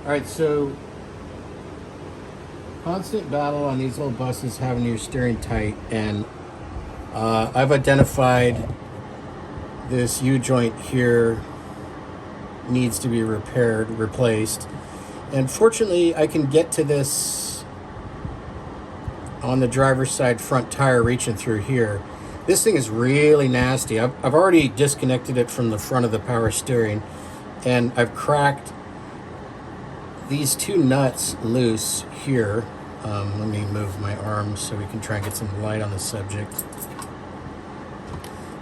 All right, so constant battle on these little buses having your steering tight, and I've identified this U-joint here needs to be repaired, replaced. And fortunately, I can get to this on the driver's side front tire reaching through here. This thing is really nasty. I've already disconnected it from the front of the power steering, and I've cracked these two nuts loose here. Let me move my arms so we can try and get some light on the subject.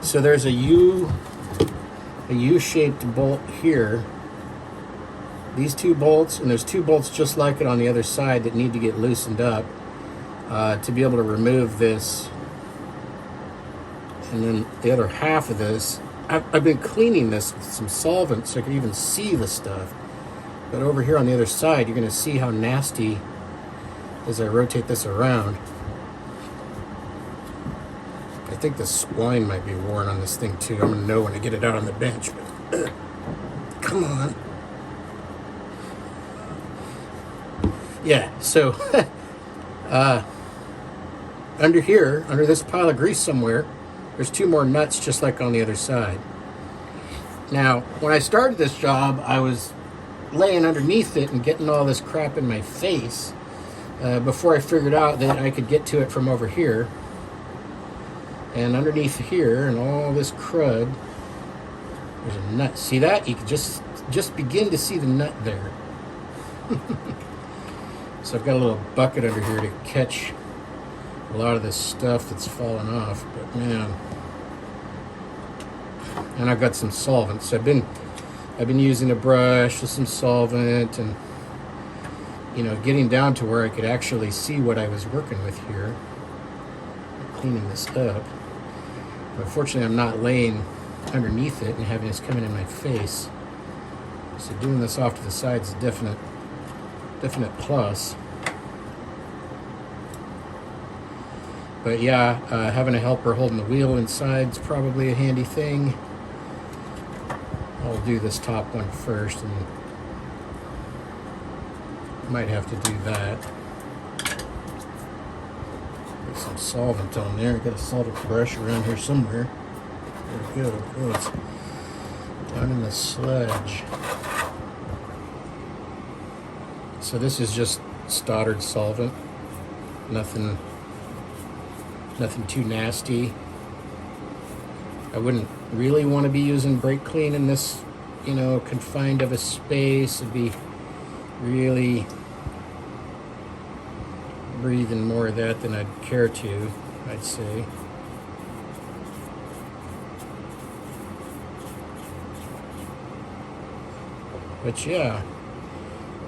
So there's a U-shaped bolt here. These two bolts, and there's two bolts just like it on the other side that need to get loosened up to be able to remove this. And then the other half of this, I've been cleaning this with some solvent so I can even see the stuff. But over here on the other side, you're going to see how nasty as I rotate this around. I think the spline might be worn on this thing too. I'm going to know when I get it out on the bench. But come on. Yeah, so under here, under this pile of grease somewhere, there's two more nuts just like on the other side. Now, when I started this job, I was laying underneath it and getting all this crap in my face before I figured out that I could get to it from over here. And underneath here and all this crud, there's a nut. See that? You can just begin to see the nut there. So I've got a little bucket under here to catch a lot of this stuff that's fallen off. But man, and I've got some solvent. So I've been using a brush with some solvent and, you know, getting down to where I could actually see what I was working with here. Cleaning this up. But fortunately, I'm not laying underneath it and having this coming in my face. So doing this off to the side is a definite plus. But yeah, having a helper holding the wheel inside is probably a handy thing. I'll do this top one first, and might have to do that. Put some solvent on there. Got a solvent brush around here somewhere. There we go. Oh, it's down in the sludge. So this is just Stoddard solvent. Nothing too nasty. I wouldn't really want to be using brake clean in this, you know, confined of a space. It'd be really breathing more of that than I'd care to, I'd say. But yeah,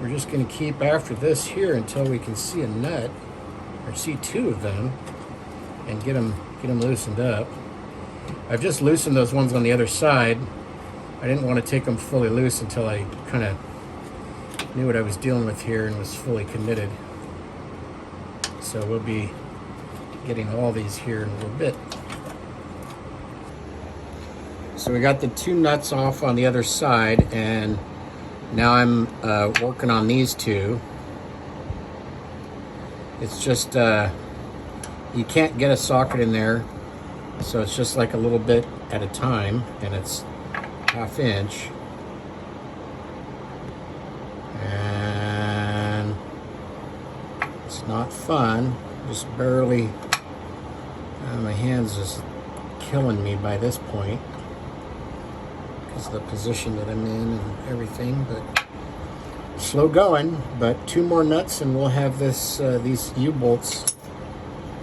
we're just going to keep after this here until we can see a nut, or see two of them, and get them loosened up. I've just loosened those ones on the other side. I didn't want to take them fully loose until I kind of knew what I was dealing with here and was fully committed. So we'll be getting all these here in a little bit. So we got the two nuts off on the other side, and now I'm working on these two. It's just you can't get a socket in there, so it's just like a little bit at a time, and it's 1/2 inch. And it's not fun, just barely, my hand's just killing me by this point because of the position that I'm in and everything, but slow going. But two more nuts and we'll have this these U-bolts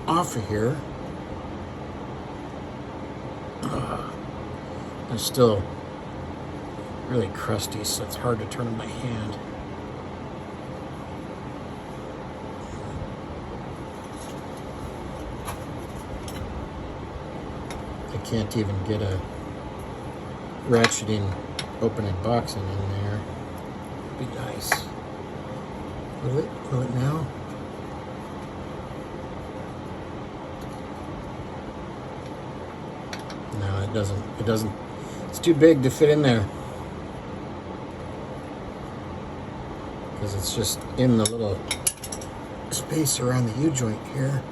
off of here. They're still really crusty, so it's hard to turn in my hand. I can't even get a ratcheting opening boxing in there. Be nice. Will it? Will it now? No, it doesn't. It doesn't. It's too big to fit in there. because it's just in the little space around the U-joint here.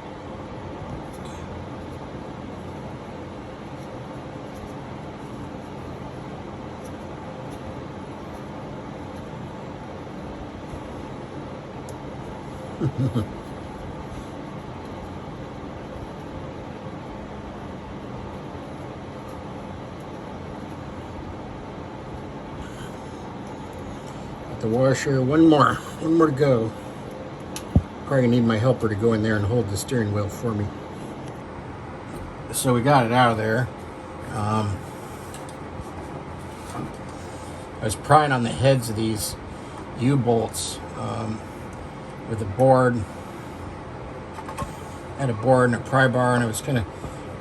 The washer, one more to go. Probably gonna need my helper to go in there and hold the steering wheel for me. So we got it out of there. I was prying on the heads of these U-bolts with a board. I had a board and a pry bar, and I was kind of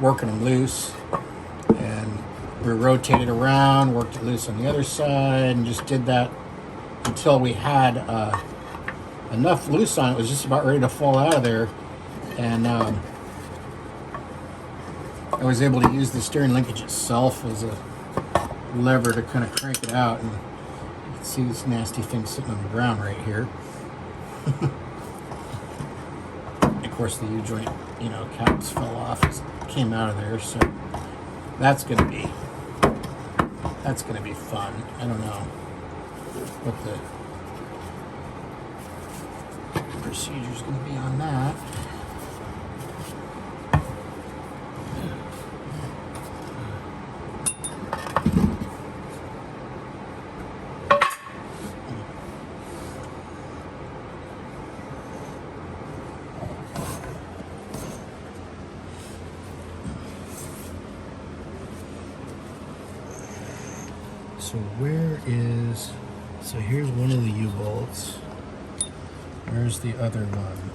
working them loose. And we rotated around, worked it loose on the other side, and just did that until we had enough loose on it. It was just about ready to fall out of there. And I was able to use the steering linkage itself as a lever to kind of crank it out. And you can see this nasty thing sitting on the ground right here. Of course, the U-joint, caps fell off as it came out of there. So that's gonna be fun. I don't know what the procedure is going to be on that. So here's one of the U-bolts. Where's the other one?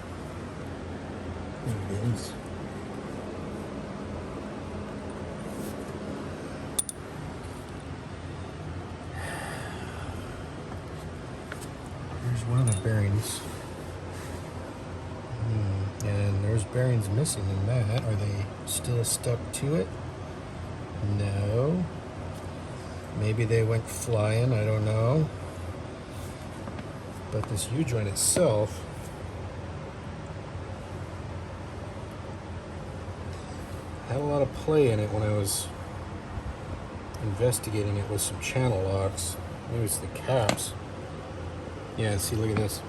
There it is. Here's one of the bearings. And there's bearings missing in that. Are they still stuck to it? No. Maybe they went flying, I don't know. But this U-joint itself had a lot of play in it when I was investigating it with some channel locks. Maybe it's the caps. Yeah, see, look at this.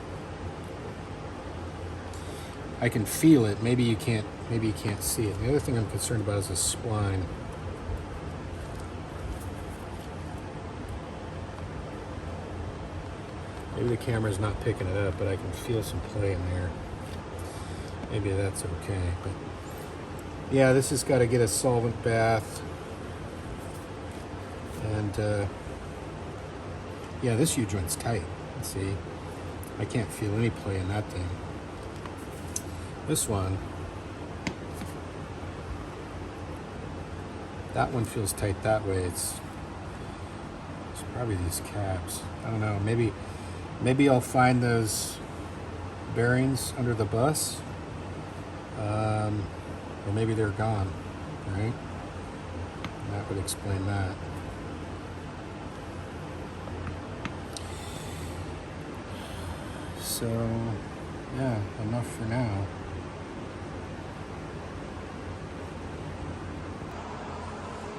I can feel it. Maybe you can't see it. The other thing I'm concerned about is the spline. Maybe the camera's not picking it up, but I can feel some play in there. Maybe that's okay. But yeah, this has got to get a solvent bath. And yeah, this U-joint's tight. Let's see. I can't feel any play in that thing. This one, that one feels tight that way. It's probably these caps. I don't know. Maybe I'll find those bearings under the bus, or maybe they're gone, right? That would explain that. So, yeah, enough for now.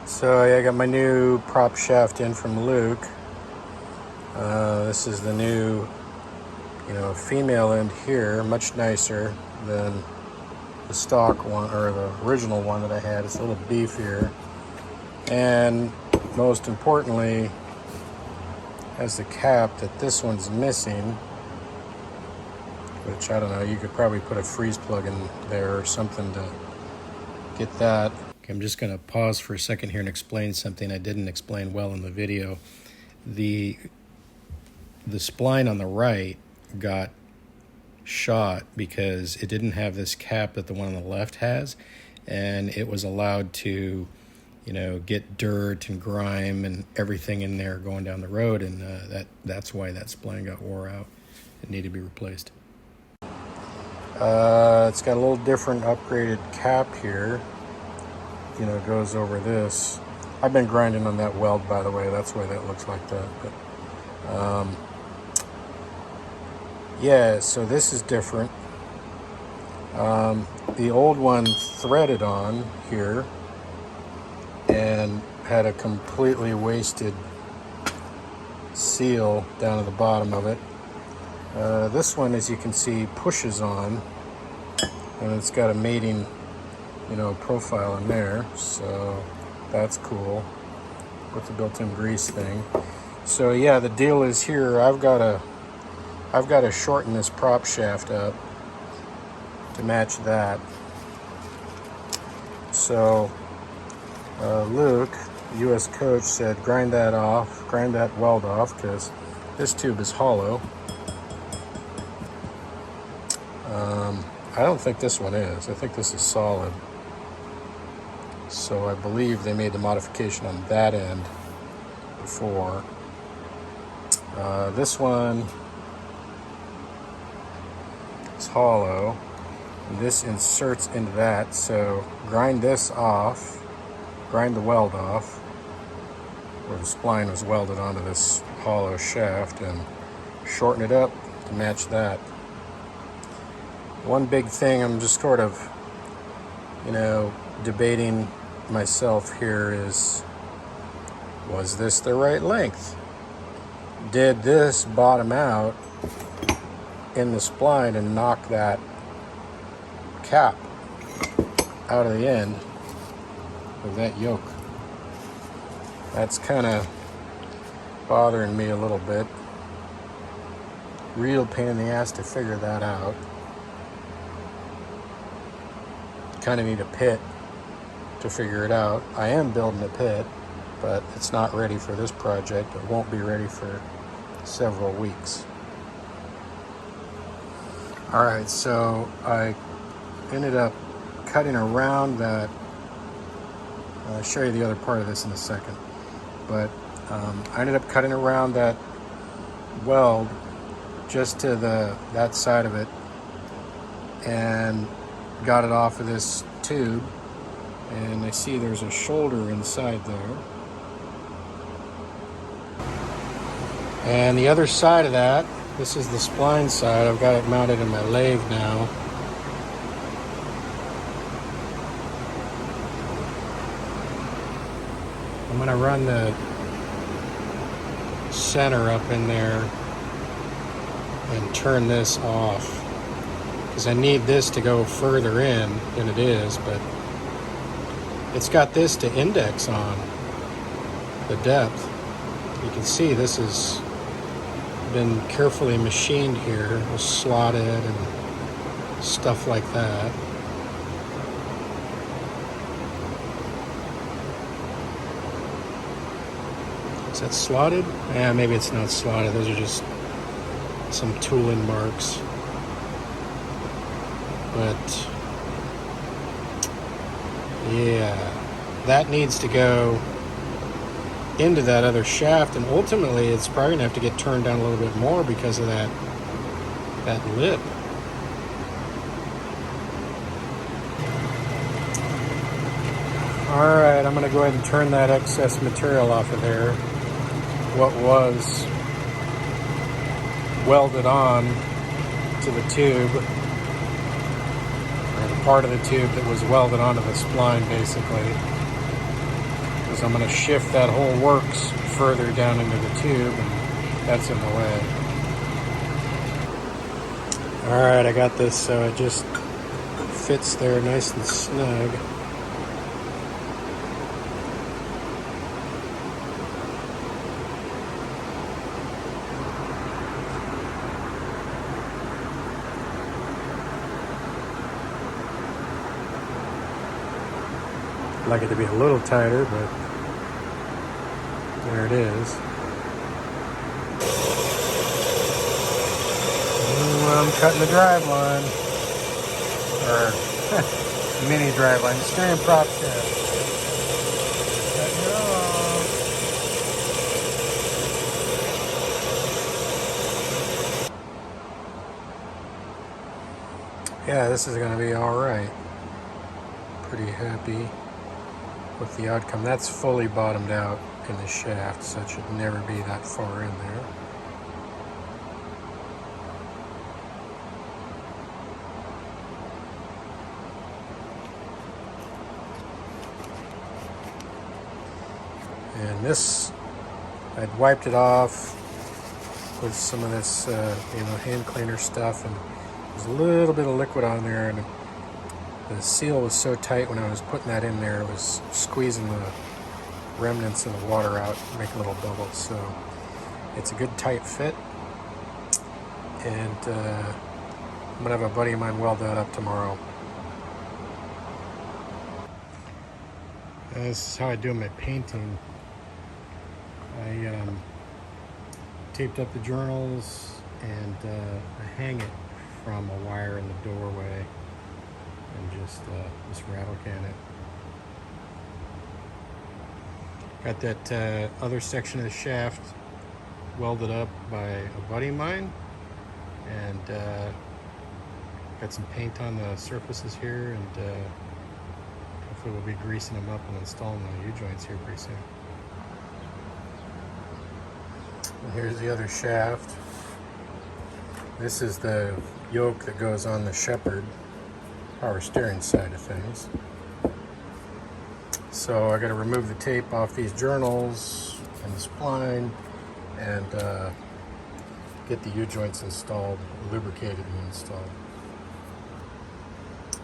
So I got my new prop shaft in from Luke. This is the new, female end here, much nicer than the stock one or the original one that I had. It's a little beefier, and most importantly, has the cap that this one's missing. Which I don't know. You could probably put a freeze plug in there or something to get that. Okay, I'm just going to pause for a second here and explain something I didn't explain well in the video. The spline on the right got shot because it didn't have this cap that the one on the left has, and it was allowed to, get dirt and grime and everything in there going down the road, and that's why that spline got wore out. It needed to be replaced. It's got a little different upgraded cap here. It goes over this. I've been grinding on that weld, by the way. That's why that looks like that. But Yeah, so this is different. The old one threaded on here and had a completely wasted seal down at the bottom of it. This one, as you can see, pushes on, and it's got a mating, profile in there, so that's cool with the built-in grease thing. So yeah, the deal is here. I've got to shorten this prop shaft up to match that. So Luke, U.S. coach, said grind that weld off, because this tube is hollow. I don't think this one is. I think this is solid. So I believe they made the modification on that end before. This one is hollow. And this inserts into that, so grind this off, grind the weld off, where the spline was welded onto this hollow shaft, and shorten it up to match that. One big thing I'm just sort of, debating myself here is, was this the right length? Did this bottom out in the spline and knock that cap out of the end of that yoke? That's kind of bothering me a little bit. Real pain in the ass to figure that out. Kind of need a pit to figure it out. I am building a pit, but it's not ready for this project. It won't be ready for several weeks. Alright, so I ended up cutting around that. I'll show you the other part of this in a second. But I ended up cutting around that weld just to that side of it, and got it off of this tube, and I see there's a shoulder inside there. And the other side of that, this is the spline side. I've got it mounted in my lathe now. I'm going to run the center up in there and turn this off, because I need this to go further in than it is, but it's got this to index on the depth. You can see this has been carefully machined here, it was slotted and stuff like that. Is that slotted? Yeah, maybe it's not slotted. Those are just some tooling marks. But yeah, that needs to go into that other shaft, and ultimately it's probably gonna have to get turned down a little bit more because of that lip. All right, I'm gonna go ahead and turn that excess material off of there. What was welded on to the tube, or the part of the tube that was welded onto the spline, basically. Because I'm going to shift that whole works further down into the tube, and that's in the way. Alright, I got this so it just fits there nice and snug. I'd like it to be a little tighter, but there it is. I'm cutting the drive line, or mini drive line, steering prop shaft. Cutting it off. Yeah, this is going to be all right. Pretty happy with the outcome. That's fully bottomed out in the shaft, so it should never be that far in there. And this, I'd wiped it off with some of this hand cleaner stuff, and there's a little bit of liquid on there, and the seal was so tight when I was putting that in there, it was squeezing the remnants of the water out, making little bubbles. So it's a good tight fit, and I'm gonna have a buddy of mine weld that up tomorrow. This is how I do my painting. I taped up the journals, and I hang it from a wire in the doorway, and just rattle can it. Got that other section of the shaft welded up by a buddy of mine, and got some paint on the surfaces here, and hopefully we'll be greasing them up and installing the U-joints here pretty soon. And here's the other shaft. This is the yoke that goes on the Sheppard power steering side of things. So I got to remove the tape off these journals and the spline, and get the U-joints installed, lubricated and installed.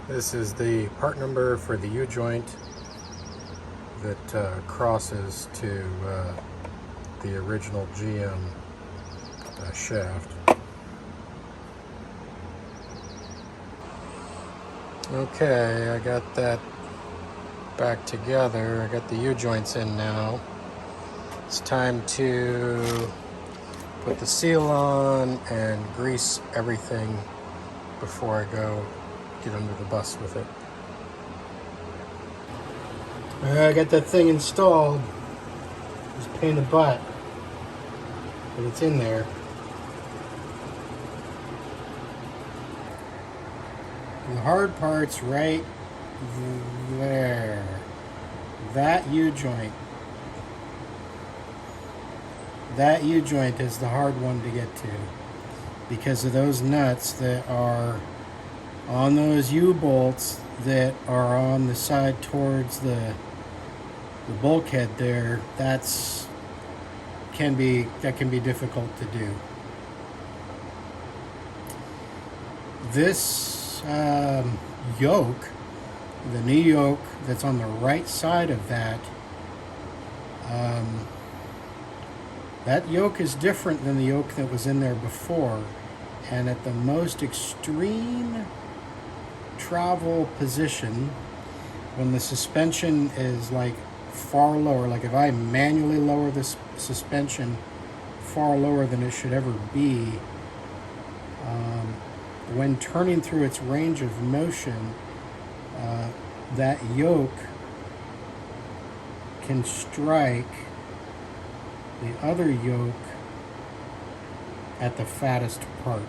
This is the part number for the U-joint that crosses to the original GM shaft. Okay, I got that back together. I got the U-joints in now. It's time to put the seal on and grease everything before I go get under the bus with it. I got that thing installed. Just pain in the butt, but it's in there. The hard part's right there. That U-joint. That U-joint is the hard one to get to because of those nuts that are on those U-bolts that are on the side towards the bulkhead there. That can be difficult to do. This yoke, the new yoke that's on the right side of that, that yoke is different than the yoke that was in there before, and at the most extreme travel position, when the suspension is like far lower, like if I manually lower this suspension far lower than it should ever be, when turning through its range of motion, that yoke can strike the other yoke at the fattest part.